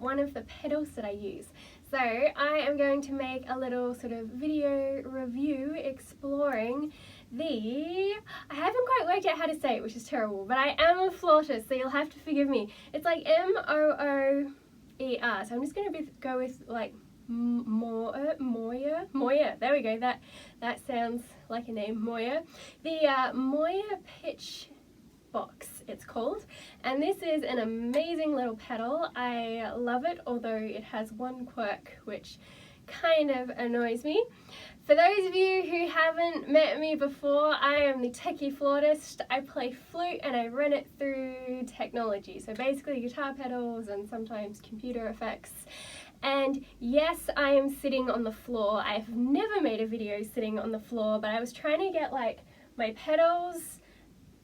one of the pedals that I use. So I am going to make a little sort of video review exploring I haven't quite worked out how to say it, which is terrible, but I am a flautist, so you'll have to forgive me. It's like Mooer, so I'm just going to go with like Mooer, there we go, that sounds like a name, Mooer. The Mooer PitchBox, it's called, and this is an amazing little pedal. I love it, although it has one quirk which kind of annoys me. For those of you who haven't met me before, I am the techie flautist. I play flute and I run it through technology, so basically guitar pedals and sometimes computer effects. And yes, I am sitting on the floor. I've never made a video sitting on the floor, but I was trying to get like my pedals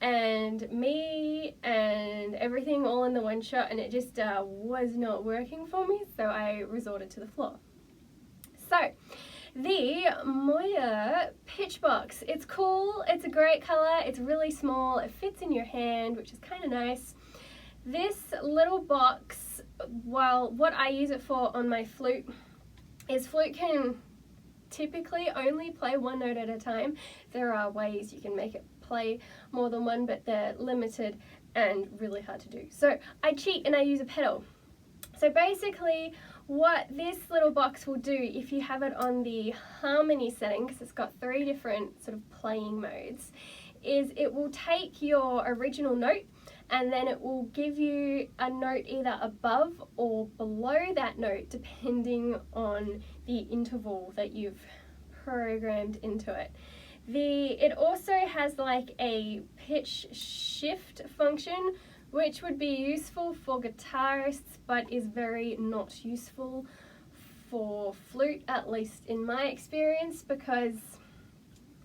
and me and everything all in the one shot, and it just was not working for me, so I resorted to the floor. So the Mooer PitchBox, it's cool, it's a great colour, it's really small, it fits in your hand, which is kind of nice. This little box, well, what I use it for on my flute is flute can typically only play one note at a time. There are ways you can make it play more than one, but they're limited and really hard to do. So I cheat and I use a pedal. So basically what this little box will do, if you have it on the harmony setting, because it's got 3 different sort of playing modes, is it will take your original note and then it will give you a note either above or below that note depending on the interval that you've programmed into it. It also has like a pitch shift function, which would be useful for guitarists but is very not useful for flute, at least in my experience, because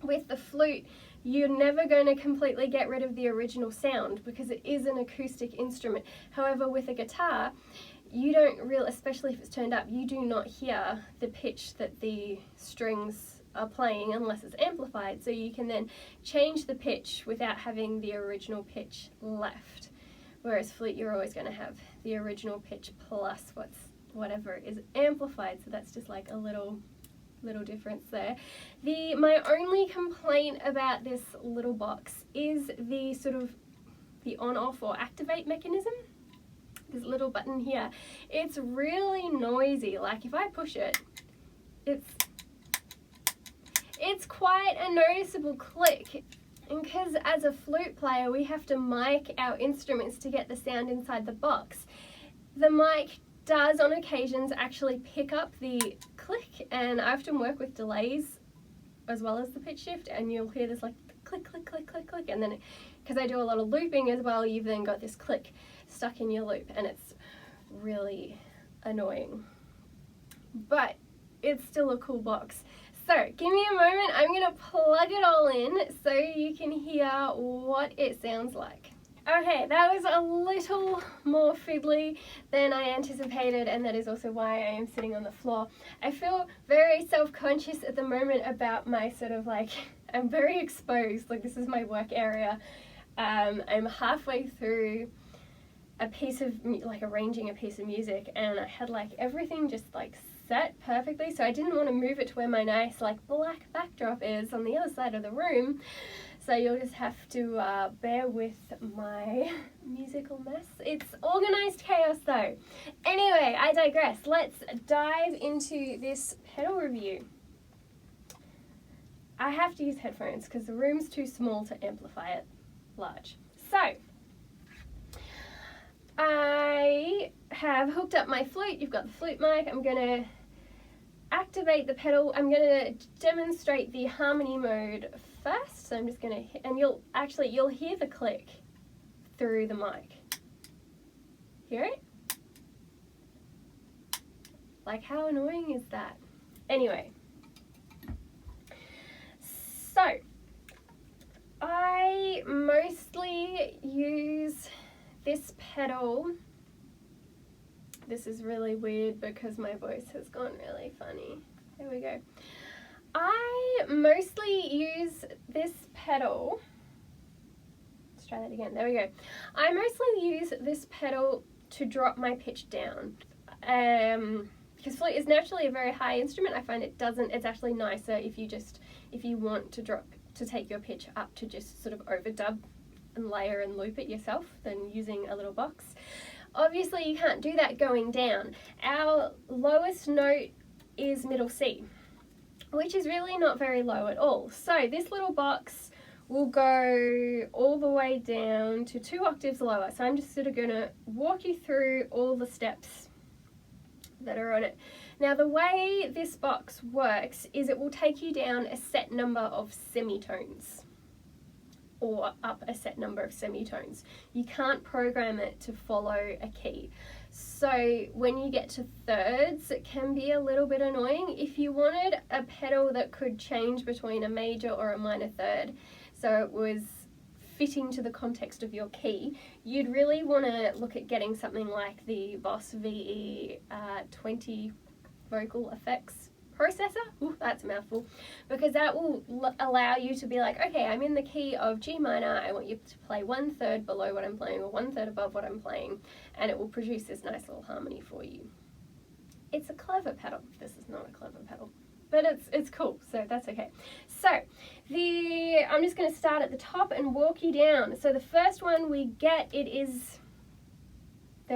with the flute you're never going to completely get rid of the original sound because it is an acoustic instrument. However, with a guitar, you don't really, especially if it's turned up, you do not hear the pitch that the strings are playing unless it's amplified, so you can then change the pitch without having the original pitch left. Whereas flute, you're always going to have the original pitch plus whatever is amplified, so that's just like a little difference there. My only complaint about this little box is the sort of the on-off or activate mechanism. This little button here, it's really noisy. Like if I push it, it's quite a noticeable click. And because as a flute player we have to mic our instruments to get the sound inside the box, the mic does on occasions actually pick up the click, and I often work with delays as well as the pitch shift, and you'll hear this like click, click, click, click, click, and then because I do a lot of looping as well, you've then got this click stuck in your loop, and it's really annoying. But it's still a cool box. So give me a moment, I'm going to plug it all in so you can hear what it sounds like. Okay, that was a little more fiddly than I anticipated, and that is also why I am sitting on the floor. I feel very self-conscious at the moment about my sort of like, I'm very exposed, like this is my work area. I'm halfway through a piece of, like arranging a piece of music, and I had like everything just like set perfectly, so I didn't want to move it to where my nice like black backdrop is on the other side of the room. So you'll just have to bear with my musical mess. It's organized chaos though. Anyway, I digress. Let's dive into this pedal review. I have to use headphones because the room's too small to amplify it large. So, I have hooked up my flute. You've got the flute mic. I'm going to activate the pedal. I'm going to demonstrate the harmony mode first. So I'm just going to hit, and you'll hear the click through the mic. Hear it? Like, how annoying is that? Anyway, so I mostly use this pedal. This is really weird because my voice has gone really funny. There we go. I mostly use this pedal. Let's try that again. There we go. I mostly use this pedal to drop my pitch down. because flute is naturally a very high instrument, I find it's actually nicer if you want to take your pitch up to just sort of overdub and layer and loop it yourself than using a little box. Obviously you can't do that going down. Our lowest note is middle C, which is really not very low at all. So this little box will go all the way down to 2 octaves lower. So I'm just sort of going to walk you through all the steps that are on it. Now the way this box works is it will take you down a set number of semitones, or up a set number of semitones. You can't program it to follow a key. So when you get to thirds, it can be a little bit annoying. If you wanted a pedal that could change between a major or a minor third, so it was fitting to the context of your key, you'd really want to look at getting something like the Boss VE 20 vocal effects processor. Ooh, that's a mouthful. Because that will allow you to be like, okay, I'm in the key of G minor, I want you to play 1/3 below what I'm playing or 1/3 above what I'm playing, and it will produce this nice little harmony for you. It's a clever pedal. This is not a clever pedal, but it's cool, so that's okay. So I'm just going to start at the top and walk you down. So the first one we get, there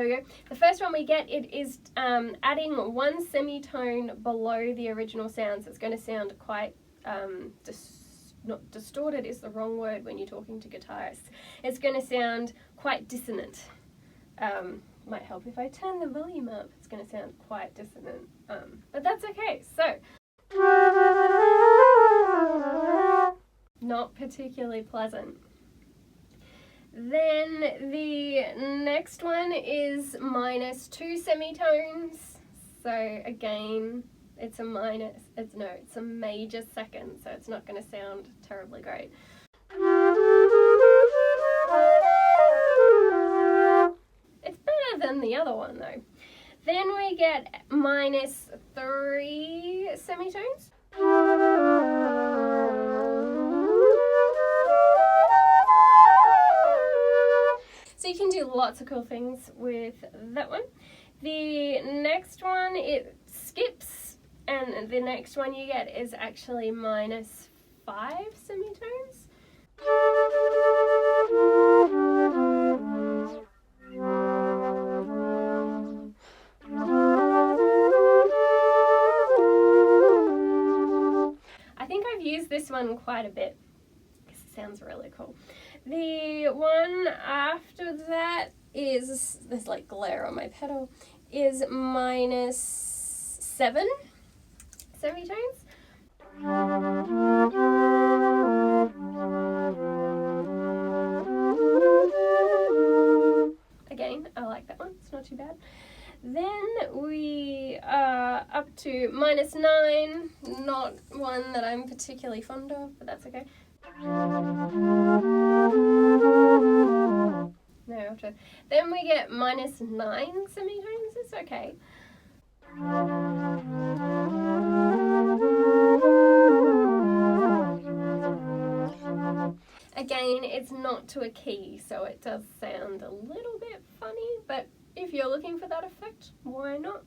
we go. The first one we get, it is adding 1 semitone below the original sound. So it's going to sound quite, not distorted is the wrong word when you're talking to guitarists. It's going to sound quite dissonant. Might help if I turn the volume up. It's going to sound quite dissonant, but that's okay. So, not particularly pleasant. Then the next one is -2 semitones. So again, it's a major second, so it's not going to sound terribly great. It's better than the other one though. Then we get -3 semitones. So you can do lots of cool things with that one. The next one, it skips, and the next one you get is actually -5 semitones. I think I've used this one quite a bit because it sounds really cool. The one after that is, there's like glare on my pedal, is -7 semitones. Again, I like that one, it's not too bad. Then we are up to -9, not one that I'm particularly fond of, but that's okay. No, after. Then we get -9 semitones, it's okay. Again, it's not to a key, so it does sound a little bit funny, but if you're looking for that effect, why not?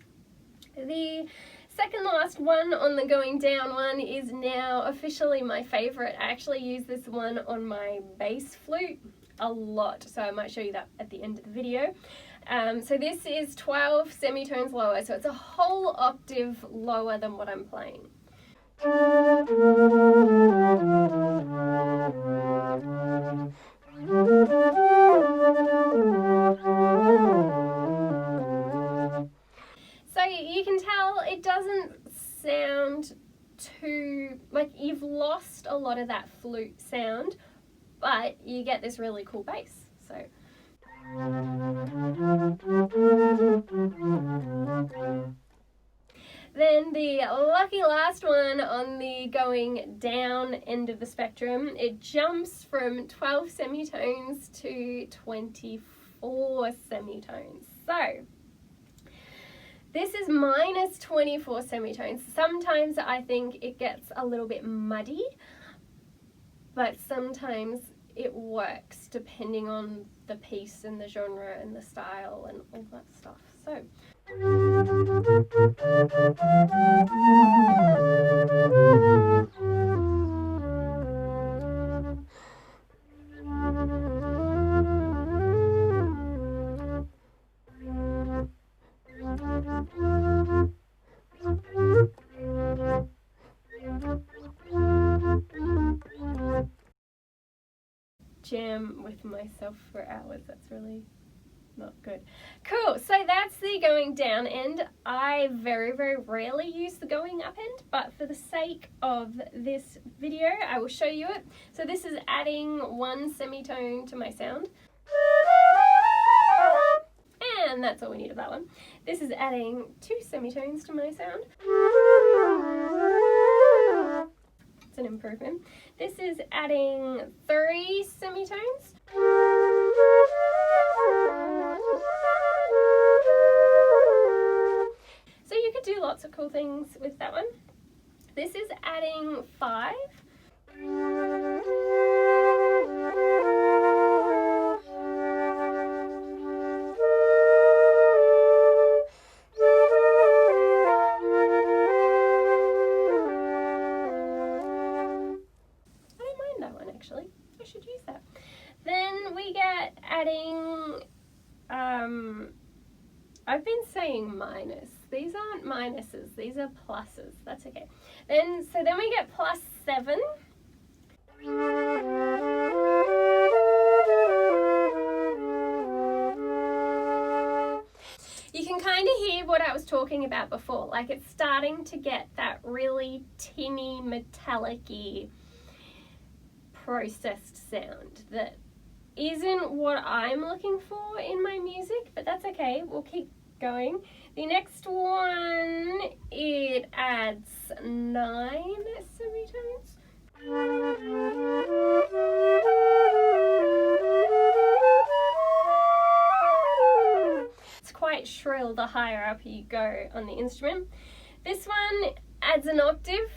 The second last one on the going down one is now officially my favorite. I actually use this one on my bass flute a lot, so I might show you that at the end of the video. So this is 12 semitones lower, so it's a whole octave lower than what I'm playing. So you can tell it doesn't sound too, like you've lost a lot of that flute sound, but you get this really cool bass. So then the lucky last one on the going down end of the spectrum, it jumps from 12 semitones to 24 semitones. So this is -24 semitones. Sometimes I think it gets a little bit muddy, but sometimes it works depending on the piece and the genre and the style and all that stuff. So Jam with myself for hours. That's really not good. Cool, so that's the going down end. I very, very rarely use the going up end, but for the sake of this video, I will show you it. So this is adding one semitone to my sound. And that's all we need of that one. This is adding 2 semitones to my sound. It's an improvement. This is adding 3 semitones. So you could do lots of cool things with that one. This is adding 5. Actually, I should use that. Then we get adding, I've been saying minus. These aren't minuses, these are pluses. That's okay. So then we get +7. You can kind of hear what I was talking about before. Like it's starting to get that really tinny, metallic-y processed sound that isn't what I'm looking for in my music, but that's okay, we'll keep going. The next one, it adds 9 semitones. It's quite shrill the higher up you go on the instrument. This one adds an octave.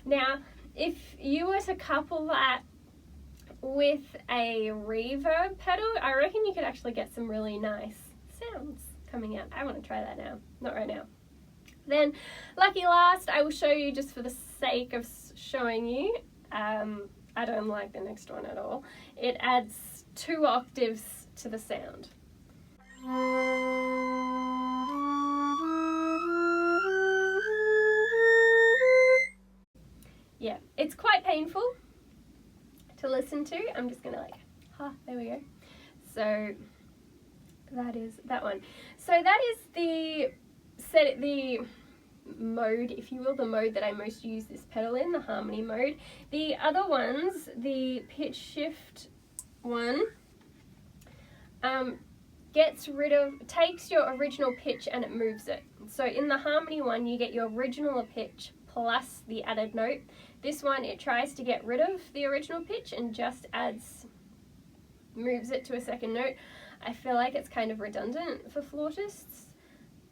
Now, if you were to couple that with a reverb pedal, I reckon you could actually get some really nice sounds coming out. I want to try that now, not right now. Then, lucky last, I will show you just for the sake of showing you. I don't like the next one at all. It adds 2 octaves to the sound. Yeah, it's quite painful to listen to. I'm just gonna there we go. So that is that one. So that is the mode, if you will, the mode that I most use this pedal in, the harmony mode. The other ones, the pitch shift one, takes your original pitch and it moves it. So in the harmony one, you get your original pitch plus the added note. This one, it tries to get rid of the original pitch and just moves it to a second note. I feel like it's kind of redundant for flautists.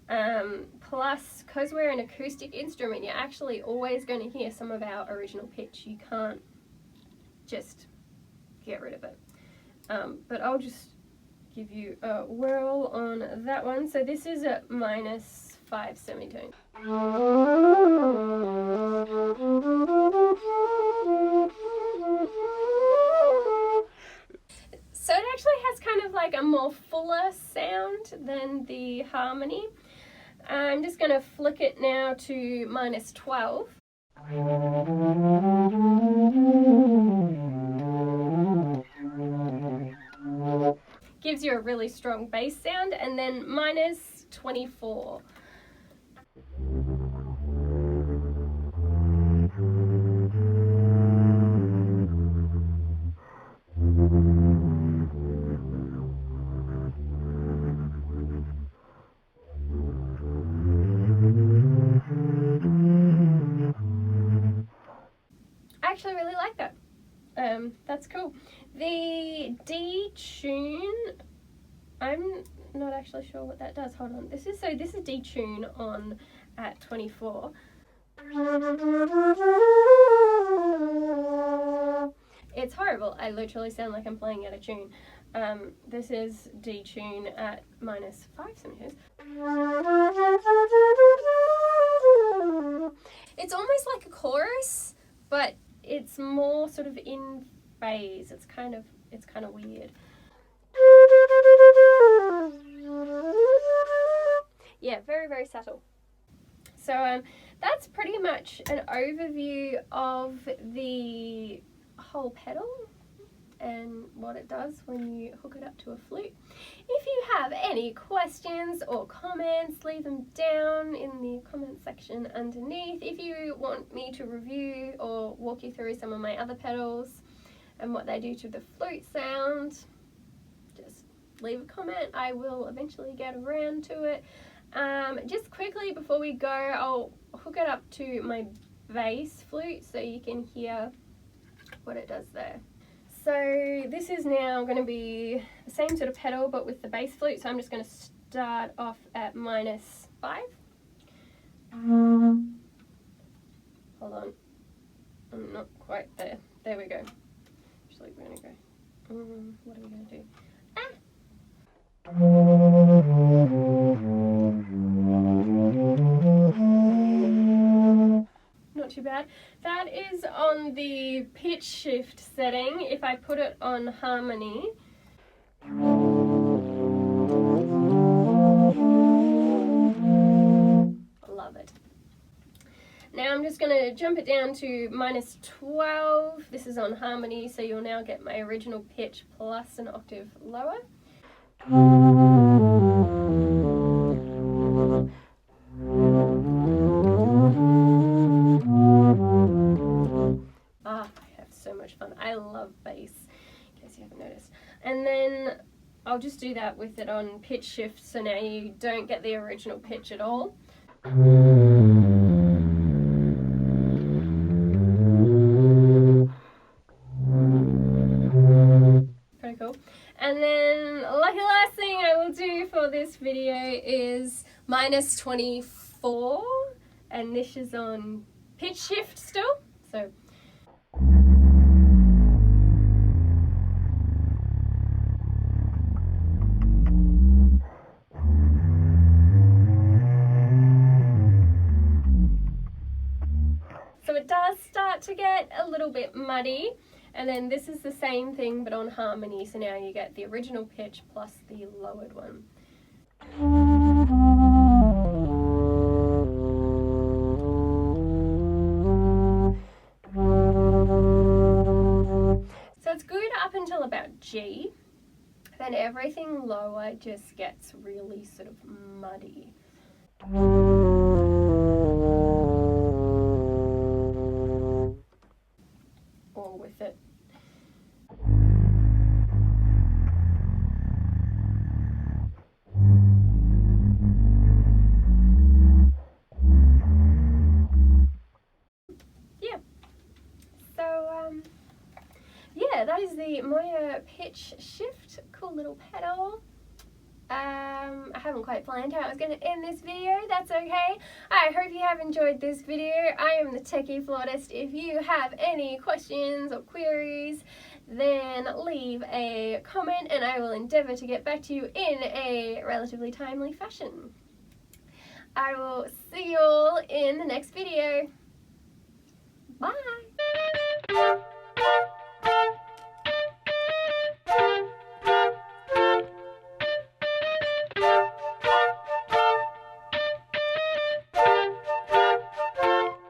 Plus, because we're an acoustic instrument, you're actually always going to hear some of our original pitch. You can't just get rid of it. But I'll just give you a whirl on that one. So this is a -5 semitone. So it actually has kind of like a more fuller sound than the harmony. I'm just going to flick it now to -12. Gives you a really strong bass sound, and then -24. I actually really like that. That's cool. The D tune, I'm not actually sure what that does. Hold on. This is D tune on at 24. It's horrible. I literally sound like I'm playing out of tune. This is D tune at -5 centimeters. It's almost like a chorus, but it's more sort of in phase. It's kind of weird. Yeah, very, very subtle. So that's pretty much an overview of the whole pedal and what it does when you hook it up to a flute. If you have any questions or comments, leave them down in the comment section underneath. If you want me to review or walk you through some of my other pedals and what they do to the flute sound, just leave a comment. I will eventually get around to it. Just quickly before we go, I'll hook it up to my bass flute so you can hear what it does there. So this is now going to be the same sort of pedal but with the bass flute, so I'm just going to start off at -5. Hold on, I'm not quite there. There we go. Actually, we're going to go, what are we going to do? Not too bad. That is on the pitch shift setting. If I put it on harmony, love it. Now I'm just going to jump it down to -12. This is on harmony, so you'll now get my original pitch plus an octave lower. I have so much fun. I love bass, in case you haven't noticed. And then I'll just do that with it on pitch shift, so now you don't get the original pitch at all. Pretty cool. And then lucky last thing I will do for this video is -24, and this is on pitch shift still. So it does start to get a little bit muddy, and then this is the same thing but on harmony, so now you get the original pitch plus the lowered one. So it's good up until about G, then everything lower just gets really sort of muddy. Or with it. Yeah. So yeah, that is the Mooer pitch shift. Cool little pedal. I haven't quite planned how I was going to end this video. That's okay. I hope you have enjoyed this video. I am the Techie Flautist. If you have any questions or queries, then leave a comment and I will endeavour to get back to you in a relatively timely fashion. I will see you all in the next video. Bye!